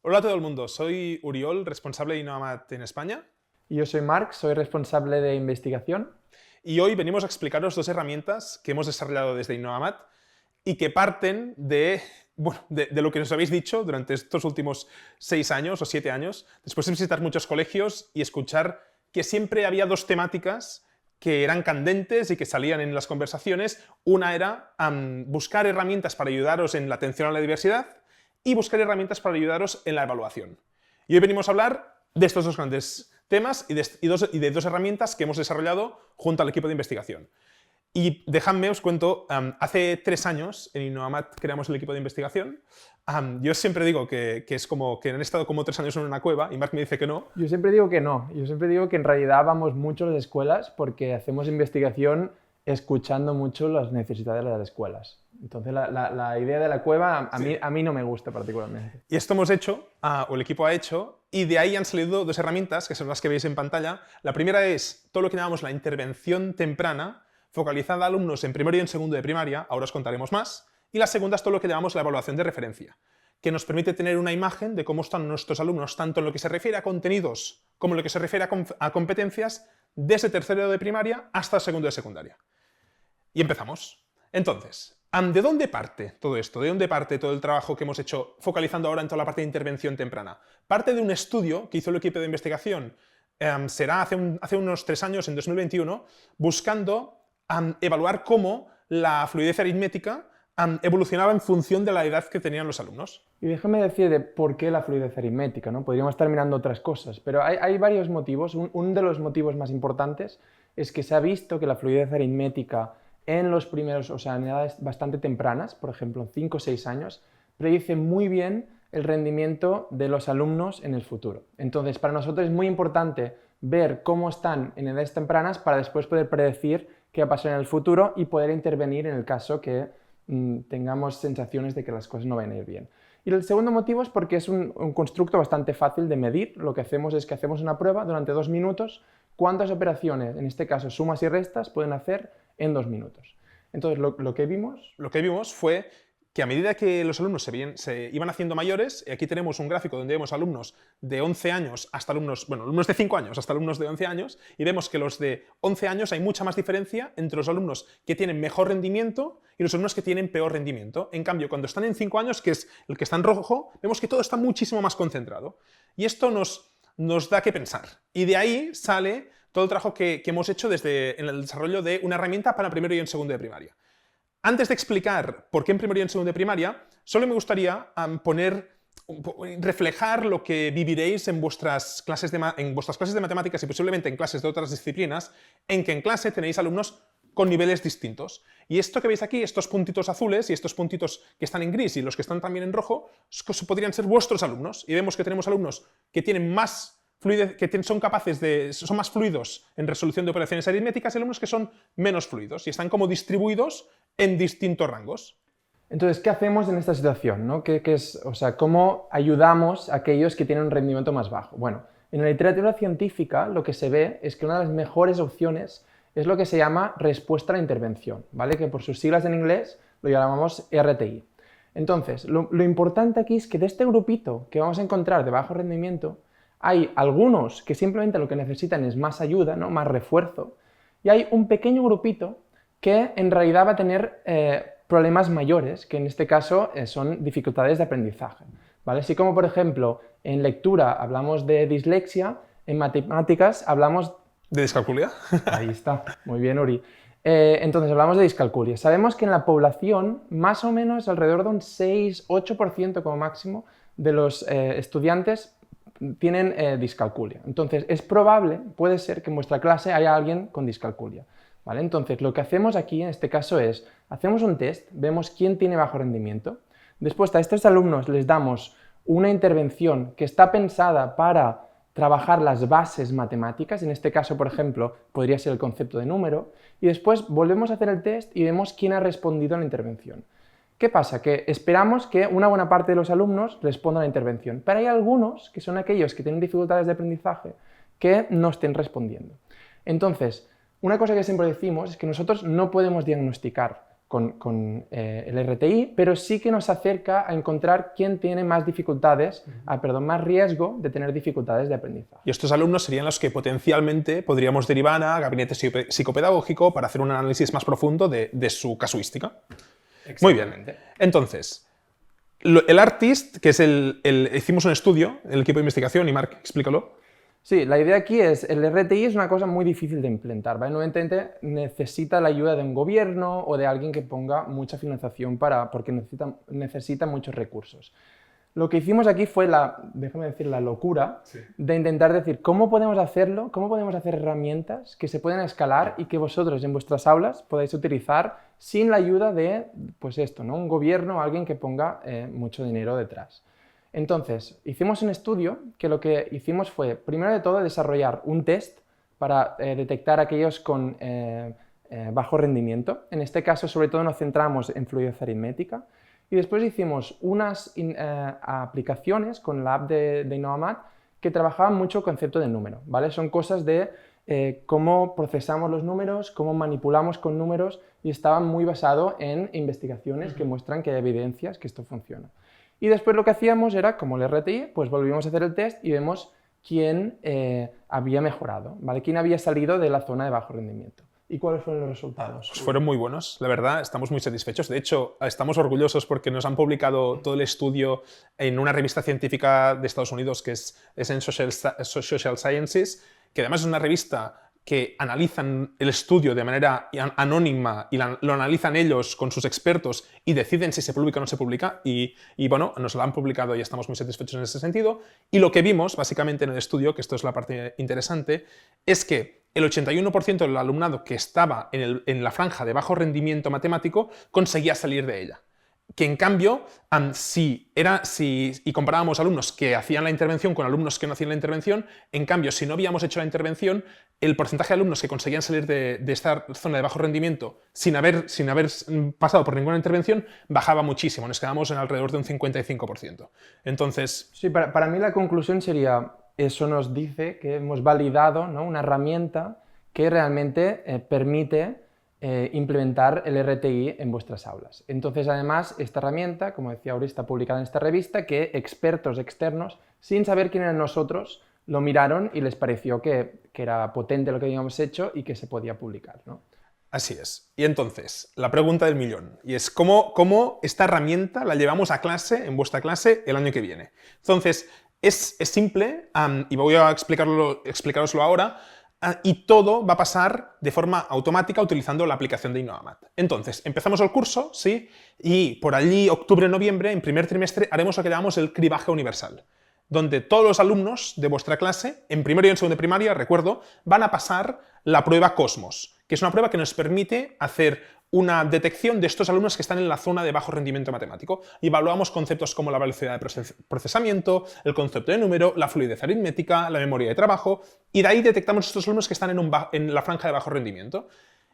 Hola a todo el mundo, soy Uriol, responsable de Innovamat en España, Y yo soy Marc, soy responsable de investigación. y hoy venimos a explicaros dos herramientas que hemos desarrollado desde Innovamat y que parten de lo que nos habéis dicho durante estos últimos 6 años o 7 años, después de visitar muchos colegios y escuchar que siempre había dos temáticas que eran candentes y que salían en las conversaciones. Una era buscar herramientas para ayudaros en la atención a la diversidad y buscar herramientas para ayudaros en la evaluación. Y hoy venimos a hablar de estos dos grandes temas y de dos herramientas que hemos desarrollado junto al equipo de investigación. Y dejadme, os cuento, hace 3 años en Innovamat creamos el equipo de investigación. Yo siempre digo que es como que han estado como 3 años en una cueva y Marc me dice que no. Yo siempre digo que no, yo siempre digo que en realidad vamos mucho a las escuelas porque hacemos investigación escuchando mucho las necesidades de las escuelas. Entonces la idea de la cueva a mí no me gusta particularmente. Y esto hemos hecho, o el equipo ha hecho, y de ahí han salido dos herramientas, que son las que veis en pantalla. La primera es todo lo que llamamos la intervención temprana, focalizada a alumnos en primero y en segundo de primaria, ahora os contaremos más. Y la segunda es todo lo que llamamos la evaluación de referencia, que nos permite tener una imagen de cómo están nuestros alumnos, tanto en lo que se refiere a contenidos como en lo que se refiere a competencias, desde tercero de primaria hasta segundo de secundaria. Y empezamos. Entonces, ¿de dónde parte todo esto? ¿De dónde parte todo el trabajo que hemos hecho focalizando ahora en toda la parte de intervención temprana? Parte de un estudio que hizo el equipo de investigación, será hace unos 3 años, en 2021, buscando evaluar cómo la fluidez aritmética evolucionaba en función de la edad que tenían los alumnos. Y déjame decir de por qué la fluidez aritmética, ¿no? Podríamos estar mirando otras cosas, pero hay varios motivos. Uno de los motivos más importantes es que se ha visto que la fluidez aritmética en los primeros, o sea, en edades bastante tempranas, por ejemplo, 5 o 6 años, predice muy bien el rendimiento de los alumnos en el futuro. Entonces, para nosotros es muy importante ver cómo están en edades tempranas para después poder predecir qué va a pasar en el futuro y poder intervenir en el caso que tengamos sensaciones de que las cosas no van a ir bien. Y el segundo motivo es porque es un constructo bastante fácil de medir. Lo que hacemos es que hacemos una prueba durante 2 minutos, cuántas operaciones, en este caso sumas y restas, pueden hacer en 2 minutos. Entonces, lo que vimos... Lo que vimos fue que a medida que los alumnos se iban haciendo mayores, y aquí tenemos un gráfico donde vemos alumnos de 11 años hasta alumnos, bueno, alumnos de 5 años hasta alumnos de 11 años, y vemos que los de 11 años hay mucha más diferencia entre los alumnos que tienen mejor rendimiento y los alumnos que tienen peor rendimiento. En cambio, cuando están en 5 años, que es el que está en rojo, vemos que todo está muchísimo más concentrado. Y esto nos da que pensar. Y de ahí sale todo el trabajo que hemos hecho en el desarrollo de una herramienta para primero y en segundo de primaria. Antes de explicar por qué en primero y en segundo de primaria, solo me gustaría reflejar lo que viviréis en vuestras clases de matemáticas y posiblemente en clases de otras disciplinas, en que en clase tenéis alumnos con niveles distintos. Y esto que veis aquí, estos puntitos azules y estos puntitos que están en gris y los que están también en rojo, podrían ser vuestros alumnos. Y vemos que tenemos alumnos que tienen más fluidez, que son más fluidos en resolución de operaciones aritméticas y alumnos que son menos fluidos y están como distribuidos en distintos rangos. Entonces, ¿qué hacemos en esta situación, ¿no? O sea, ¿cómo ayudamos a aquellos que tienen un rendimiento más bajo? Bueno, en la literatura científica lo que se ve es que una de las mejores opciones es lo que se llama respuesta a la intervención, ¿vale? Que por sus siglas en inglés lo llamamos RTI. Entonces, lo importante aquí es que de este grupito que vamos a encontrar de bajo rendimiento, hay algunos que simplemente lo que necesitan es más ayuda, ¿no? Más refuerzo, y hay un pequeño grupito que en realidad va a tener problemas mayores, que en este caso son dificultades de aprendizaje, ¿vale? Así como, por ejemplo, en lectura hablamos de dislexia, en matemáticas hablamos... ¿De discalculia? Ahí está, muy bien, Uri. Entonces hablamos de discalculia. Sabemos que en la población más o menos alrededor de un 6-8% como máximo de los estudiantes tienen discalculia. Entonces es probable, puede ser que en vuestra clase haya alguien con discalculia, ¿vale? Entonces lo que hacemos aquí en este caso es, hacemos un test, vemos quién tiene bajo rendimiento, después a estos alumnos les damos una intervención que está pensada para trabajar las bases matemáticas, en este caso, por ejemplo, podría ser el concepto de número, y después volvemos a hacer el test y vemos quién ha respondido a la intervención. ¿Qué pasa? Que esperamos que una buena parte de los alumnos respondan a la intervención, pero hay algunos, que son aquellos que tienen dificultades de aprendizaje, que no estén respondiendo. Entonces, una cosa que siempre decimos es que nosotros no podemos diagnosticar con el RTI, pero sí que nos acerca a encontrar quién tiene más dificultades, más riesgo de tener dificultades de aprendizaje. Y estos alumnos serían los que potencialmente podríamos derivar a gabinete psicopedagógico para hacer un análisis más profundo de su casuística. Muy bien. Entonces, el ARTIST, que es hicimos un estudio, el equipo de investigación, y Marc, explícalo. Sí, la idea aquí es, el RTI es una cosa muy difícil de implementar, ¿vale? Normalmente necesita la ayuda de un gobierno o de alguien que ponga mucha financiación porque necesita muchos recursos. Lo que hicimos aquí fue déjame decir, la locura de intentar decir cómo podemos hacerlo, cómo podemos hacer herramientas que se puedan escalar y que vosotros en vuestras aulas podáis utilizar sin la ayuda de, pues esto, ¿no? Un gobierno o alguien que ponga mucho dinero detrás. Entonces, hicimos un estudio que lo que hicimos fue, primero de todo, desarrollar un test para detectar aquellos con bajo rendimiento. En este caso, sobre todo, nos centramos en fluidez aritmética. Y después hicimos unas aplicaciones con la app de Innovamat que trabajaban mucho el concepto de número, ¿vale? Son cosas de cómo procesamos los números, cómo manipulamos con números, y estaban muy basados en investigaciones que muestran que hay evidencias que esto funciona. Y después lo que hacíamos era, como el RTI, pues volvíamos a hacer el test y vemos quién había mejorado, ¿vale? Quién había salido de la zona de bajo rendimiento. ¿Y cuáles fueron los resultados? Pues fueron muy buenos, la verdad, estamos muy satisfechos. De hecho, estamos orgullosos porque nos han publicado todo el estudio en una revista científica de Estados Unidos que es en Social Sciences, que además es una revista que analizan el estudio de manera anónima y lo analizan ellos con sus expertos y deciden si se publica o no se publica, y bueno, nos lo han publicado y estamos muy satisfechos en ese sentido. Y lo que vimos básicamente en el estudio, que esto es la parte interesante, es que el 81% del alumnado que estaba en la franja de bajo rendimiento matemático conseguía salir de ella. Que en cambio, si comparábamos alumnos que hacían la intervención con alumnos que no hacían la intervención, en cambio, si no habíamos hecho la intervención, el porcentaje de alumnos que conseguían salir de esta zona de bajo rendimiento sin haber pasado por ninguna intervención bajaba muchísimo, nos quedamos en alrededor de un 55%. Entonces... Sí, para mí la conclusión sería, eso nos dice que hemos validado, ¿no?, una herramienta que realmente permite implementar el RTI en vuestras aulas. Entonces, además, esta herramienta, como decía Uri, está publicada en esta revista, que expertos externos, sin saber quién eran nosotros, lo miraron y les pareció que era potente lo que habíamos hecho y que se podía publicar, ¿no? Así es. Y entonces, la pregunta del millón, y es ¿cómo esta herramienta la llevamos a clase, en vuestra clase, el año que viene? Entonces, es simple, y voy a explicaroslo ahora, y todo va a pasar de forma automática utilizando la aplicación de Innovamat. Entonces, empezamos el curso, ¿sí? Y por allí, octubre-noviembre, en primer trimestre, haremos lo que llamamos el cribaje universal, donde todos los alumnos de vuestra clase, en primero y en segundo de primaria, recuerdo, van a pasar la prueba Cosmos, que es una prueba que nos permite hacer una detección de estos alumnos que están en la zona de bajo rendimiento matemático. Y evaluamos conceptos como la velocidad de procesamiento, el concepto de número, la fluidez aritmética, la memoria de trabajo, y de ahí detectamos estos alumnos que están en la franja de bajo rendimiento.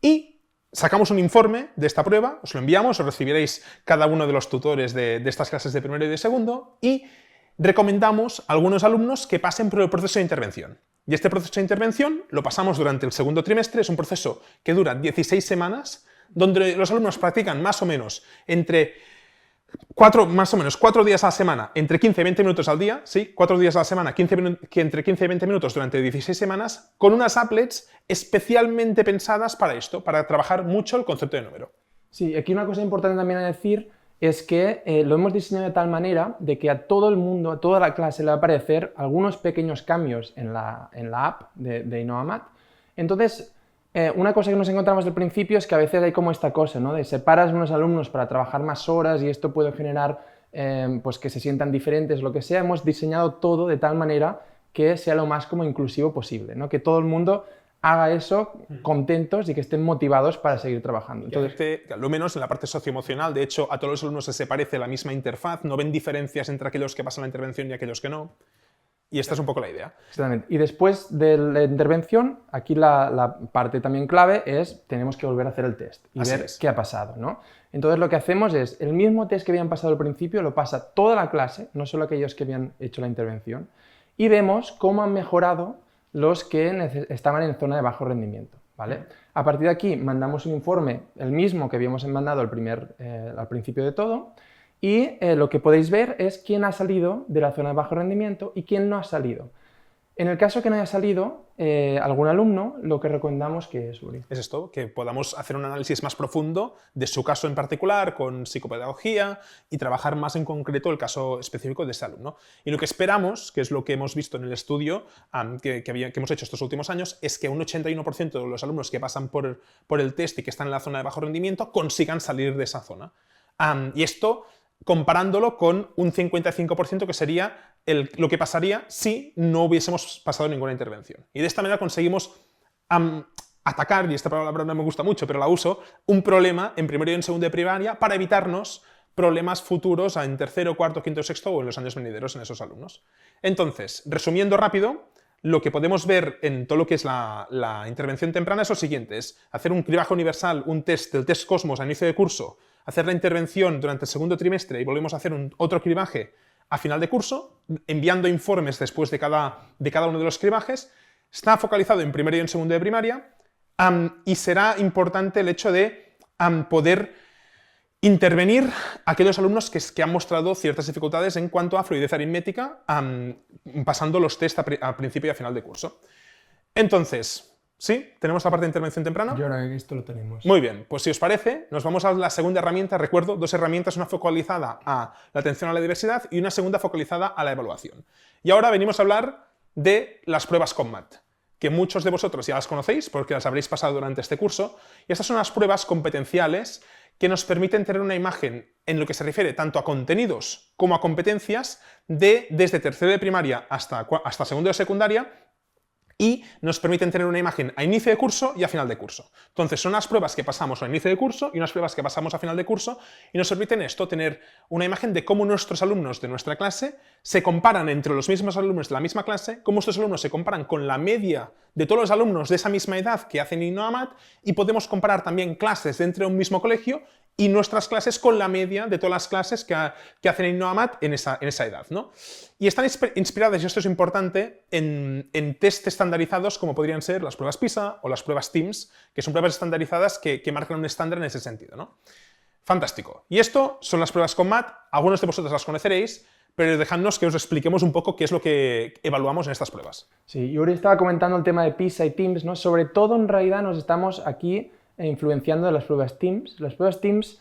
Y sacamos un informe de esta prueba, os lo enviamos, os recibiréis cada uno de los tutores de estas clases de primero y de segundo, y recomendamos a algunos alumnos que pasen por el proceso de intervención. Y este proceso de intervención lo pasamos durante el segundo trimestre, es un proceso que dura 16 semanas, donde los alumnos practican más o menos 4 días a la semana, entre 15 y 20 minutos al día, ¿sí? 4 días a la semana, entre 15 y 20 minutos durante 16 semanas, con unas applets especialmente pensadas para esto, para trabajar mucho el concepto de número. Sí, aquí una cosa importante también a decir es que lo hemos diseñado de tal manera de que a todo el mundo, a toda la clase, le va a aparecer algunos pequeños cambios en la app de Innovamat. Entonces, una cosa que nos encontramos al principio es que a veces hay como esta cosa, ¿no?, de separas unos alumnos para trabajar más horas y esto puede generar pues que se sientan diferentes, lo que sea. Hemos diseñado todo de tal manera que sea lo más como inclusivo posible, ¿no?, que todo el mundo haga eso contentos y que estén motivados para seguir trabajando. Entonces, lo menos en la parte socioemocional, de hecho, a todos los alumnos se parece la misma interfaz, no ven diferencias entre aquellos que pasan la intervención y aquellos que no. Y esta es un poco la idea. Exactamente. Y después de la intervención, aquí la parte también clave es tenemos que volver a hacer el test y ver qué ha pasado, ¿no? Entonces lo que hacemos es el mismo test que habían pasado al principio, lo pasa toda la clase, no solo aquellos que habían hecho la intervención, y vemos cómo han mejorado los que estaban en zona de bajo rendimiento. ¿vale? A partir de aquí mandamos un informe, el mismo que habíamos mandado al principio de todo, y lo que podéis ver es quién ha salido de la zona de bajo rendimiento y quién no ha salido. En el caso que no haya salido algún alumno, lo que recomendamos que es, Uri. Es esto, que podamos hacer un análisis más profundo de su caso en particular, con psicopedagogía, y trabajar más en concreto el caso específico de ese alumno. Y lo que esperamos, que es lo que hemos visto en el estudio que hemos hecho estos últimos años, es que un 81% de los alumnos que pasan por el test y que están en la zona de bajo rendimiento consigan salir de esa zona. Y esto comparándolo con un 55% que sería lo que pasaría si no hubiésemos pasado ninguna intervención. Y de esta manera conseguimos atacar, y esta palabra no me gusta mucho, pero la uso, un problema en primero y en segundo de primaria para evitarnos problemas futuros en tercero, cuarto, quinto, sexto o en los años venideros en esos alumnos. Entonces, resumiendo rápido, lo que podemos ver en todo lo que es la intervención temprana es lo siguiente, es hacer un cribaje universal, un test del test Cosmos a inicio de curso, hacer la intervención durante el segundo trimestre y volvemos a hacer otro cribaje a final de curso, enviando informes después de cada uno de los cribajes. Está focalizado en primero y en segundo de primaria y será importante el hecho de poder intervenir a aquellos alumnos que han mostrado ciertas dificultades en cuanto a fluidez aritmética pasando los test a principio y a final de curso. Entonces, ¿sí? ¿Tenemos la parte de intervención temprana? Yo creo que esto lo tenemos. Muy bien, pues si os parece, nos vamos a la segunda herramienta. Recuerdo, dos herramientas, una focalizada a la atención a la diversidad y una segunda focalizada a la evaluación. Y ahora venimos a hablar de las pruebas COMMAT, que muchos de vosotros ya las conocéis porque las habréis pasado durante este curso. Y estas son las pruebas competenciales que nos permiten tener una imagen en lo que se refiere tanto a contenidos como a competencias desde tercero de primaria hasta segundo de secundaria, y nos permiten tener una imagen a inicio de curso y a final de curso. Entonces, son unas pruebas que pasamos a inicio de curso y unas pruebas que pasamos a final de curso, y nos permiten esto, tener una imagen de cómo nuestros alumnos de nuestra clase se comparan entre los mismos alumnos de la misma clase, cómo estos alumnos se comparan con la media de todos los alumnos de esa misma edad que hacen INNOVAMAT, y podemos comparar también clases dentro de un mismo colegio y nuestras clases con la media de todas las clases que hacen INNOVAMAT en esa edad, ¿no? Y están inspiradas, y esto es importante, en test estandarizados como podrían ser las pruebas PISA o las pruebas TIMSS, que son pruebas estandarizadas que marcan un estándar en ese sentido, ¿no? Fantástico. Y esto son las pruebas COMMAT, algunos de vosotros las conoceréis, pero dejadnos que os expliquemos un poco qué es lo que evaluamos en estas pruebas. Sí, yo ahora estaba comentando el tema de PISA y TIMSS, ¿no? Sobre todo, en realidad, nos estamos aquí influenciando de las pruebas TIMSS. Las pruebas TIMSS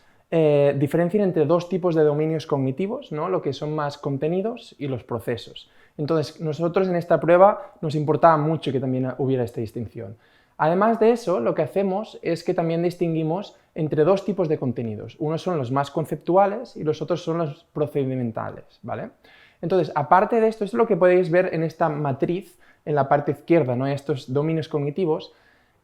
diferencian entre dos tipos de dominios cognitivos, ¿no? Lo que son más contenidos y los procesos. Entonces, nosotros en esta prueba nos importaba mucho que también hubiera esta distinción. Además de eso, lo que hacemos es que también distinguimos entre dos tipos de contenidos. Unos son los más conceptuales y los otros son los procedimentales, ¿vale? Entonces, aparte de esto, es lo que podéis ver en esta matriz, en la parte izquierda, ¿no? Estos dominios cognitivos.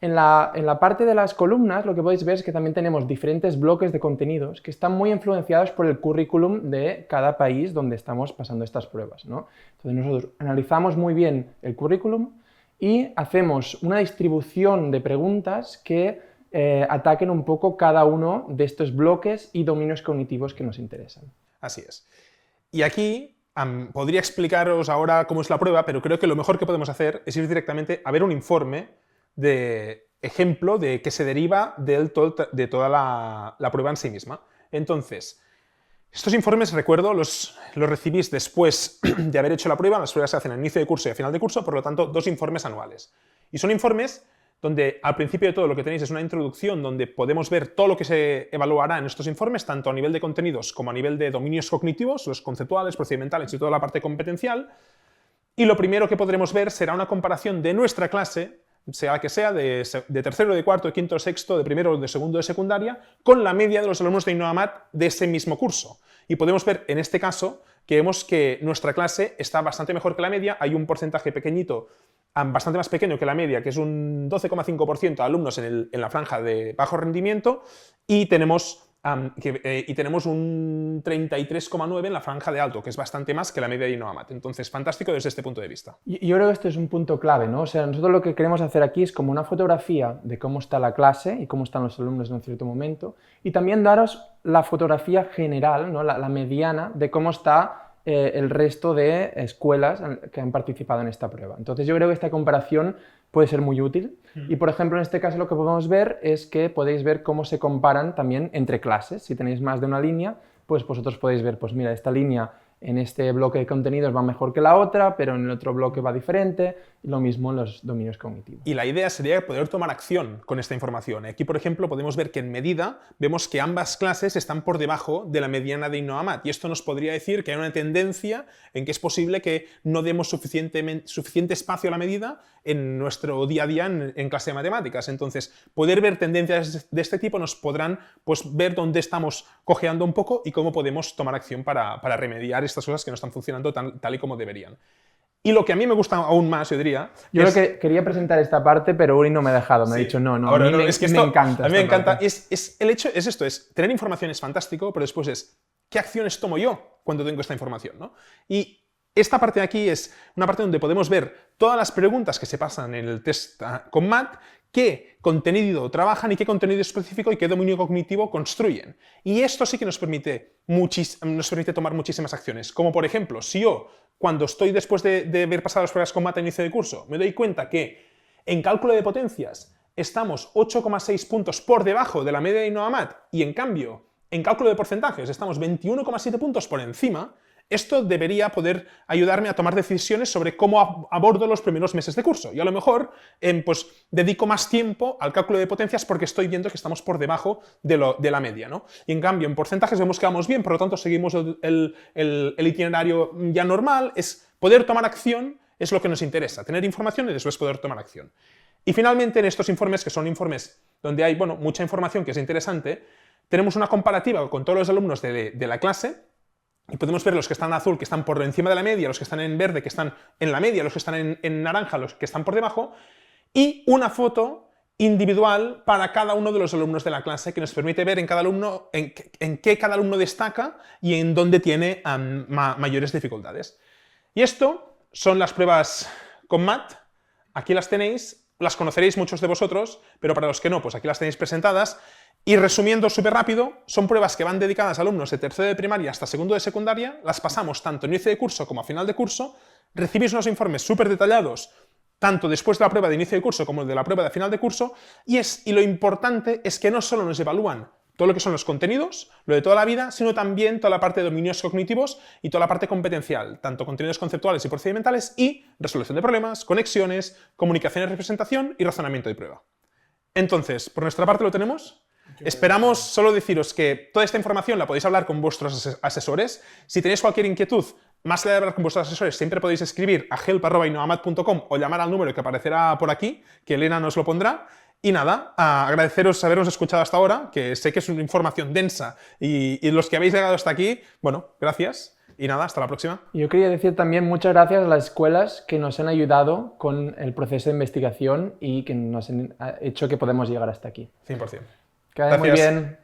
En la parte de las columnas, lo que podéis ver es que también tenemos diferentes bloques de contenidos que están muy influenciados por el currículum de cada país donde estamos pasando estas pruebas, ¿no? Entonces, nosotros analizamos muy bien el currículum y hacemos una distribución de preguntas que ataquen un poco cada uno de estos bloques y dominios cognitivos que nos interesan. Así es. Y aquí podría explicaros ahora cómo es la prueba, pero creo que lo mejor que podemos hacer es ir directamente a ver un informe de ejemplo de que se deriva de toda la prueba en sí misma. Entonces, estos informes, recuerdo, los recibís después de haber hecho la prueba. Las pruebas se hacen a inicio de curso y a final de curso, por lo tanto, 2 informes anuales. Y son informes donde al principio de todo lo que tenéis es una introducción donde podemos ver todo lo que se evaluará en estos informes, tanto a nivel de contenidos como a nivel de dominios cognitivos, los conceptuales, procedimentales y toda la parte competencial. Y lo primero que podremos ver será una comparación de nuestra clase, sea la que sea, de tercero, de cuarto, de quinto, de sexto, de primero o de segundo de secundaria, con la media de los alumnos de INNOVAMAT de ese mismo curso. Y podemos ver en este caso que vemos que nuestra clase está bastante mejor que la media. Hay un porcentaje pequeñito, bastante más pequeño que la media, que es un 12,5% de alumnos en la franja de bajo rendimiento, y tenemos un 33,9% en la franja de alto, que es bastante más que la media de INNOVAMAT. Entonces, fantástico desde este punto de vista. Yo creo que esto es un punto clave, ¿no? O sea, nosotros lo que queremos hacer aquí es como una fotografía de cómo está la clase y cómo están los alumnos en un cierto momento, y también daros la fotografía general, ¿no? la mediana de cómo está el resto de escuelas que han participado en esta prueba. Entonces yo creo que esta comparación puede ser muy útil y, por ejemplo, en este caso lo que podemos ver es que podéis ver cómo se comparan también entre clases. Si tenéis más de una línea, pues vosotros podéis ver, pues mira, esta línea en este bloque de contenidos va mejor que la otra, pero en el otro bloque va diferente, y lo mismo en los dominios cognitivos. Y la idea sería poder tomar acción con esta información. Aquí, por ejemplo, podemos ver que en medida vemos que ambas clases están por debajo de la mediana de InnovaMath, y esto nos podría decir que hay una tendencia en que es posible que no demos suficiente espacio a la medida en nuestro día a día en clase de matemáticas. Entonces, poder ver tendencias de este tipo nos podrán, pues, ver dónde estamos cojeando un poco y cómo podemos tomar acción para remediar estas cosas que no están funcionando tal y como deberían. Y lo que a mí me gusta aún más, yo diría... Yo creo que quería presentar esta parte, pero Uri no me ha dejado. Me ha dicho, no, ahora, a mí es que me encanta. A mí me encanta. El hecho es esto, tener información es fantástico, pero después es, ¿qué acciones tomo yo cuando tengo esta información, ¿no? Y esta parte de aquí es una parte donde podemos ver todas las preguntas que se pasan en el test con Math, qué contenido trabajan y qué contenido específico y qué dominio cognitivo construyen. Y esto sí que nos permite tomar muchísimas acciones. Como por ejemplo, si yo, cuando estoy después de haber pasado las pruebas con Math a inicio de curso, me doy cuenta que en cálculo de potencias estamos 8,6 puntos por debajo de la media de InnovaMath y en cambio, en cálculo de porcentajes estamos 21,7 puntos por encima, esto debería poder ayudarme a tomar decisiones sobre cómo abordo los primeros meses de curso. Y a lo mejor pues, dedico más tiempo al cálculo de potencias porque estoy viendo que estamos por debajo de la media, ¿no? Y en cambio, en porcentajes vemos que vamos bien, por lo tanto seguimos el itinerario ya normal. Es poder tomar acción es lo que nos interesa, tener información y después poder tomar acción. Y finalmente, en estos informes, que son informes donde hay mucha información que es interesante, tenemos una comparativa con todos los alumnos de la clase. Y podemos ver los que están en azul, que están por encima de la media, los que están en verde, que están en la media, los que están en naranja, los que están por debajo, y una foto individual para cada uno de los alumnos de la clase que nos permite ver en cada alumno, en qué cada alumno destaca y en dónde tiene mayores dificultades. Y esto son las pruebas con Math. Aquí las tenéis, las conoceréis muchos de vosotros, pero para los que no, pues aquí las tenéis presentadas. Y resumiendo súper rápido, son pruebas que van dedicadas a alumnos de tercero de primaria hasta segundo de secundaria, las pasamos tanto en inicio de curso como a final de curso, recibís unos informes súper detallados, tanto después de la prueba de inicio de curso como de la prueba de final de curso, y lo importante es que no solo nos evalúan todo lo que son los contenidos, lo de toda la vida, sino también toda la parte de dominios cognitivos y toda la parte competencial, tanto contenidos conceptuales y procedimentales y resolución de problemas, conexiones, comunicación y representación y razonamiento de prueba. Entonces, por nuestra parte lo tenemos. Esperamos solo deciros que toda esta información la podéis hablar con vuestros asesores. Si tenéis cualquier inquietud, más allá de hablar con vuestros asesores, siempre podéis escribir a help@innovamath.com o llamar al número que aparecerá por aquí, que Elena nos lo pondrá. Y nada, agradeceros habernos escuchado hasta ahora, que sé que es una información densa y los que habéis llegado hasta aquí, bueno, gracias. Y nada, hasta la próxima. Yo quería decir también muchas gracias a las escuelas que nos han ayudado con el proceso de investigación y que nos han hecho que podamos llegar hasta aquí. 100%. Que vaya muy bien.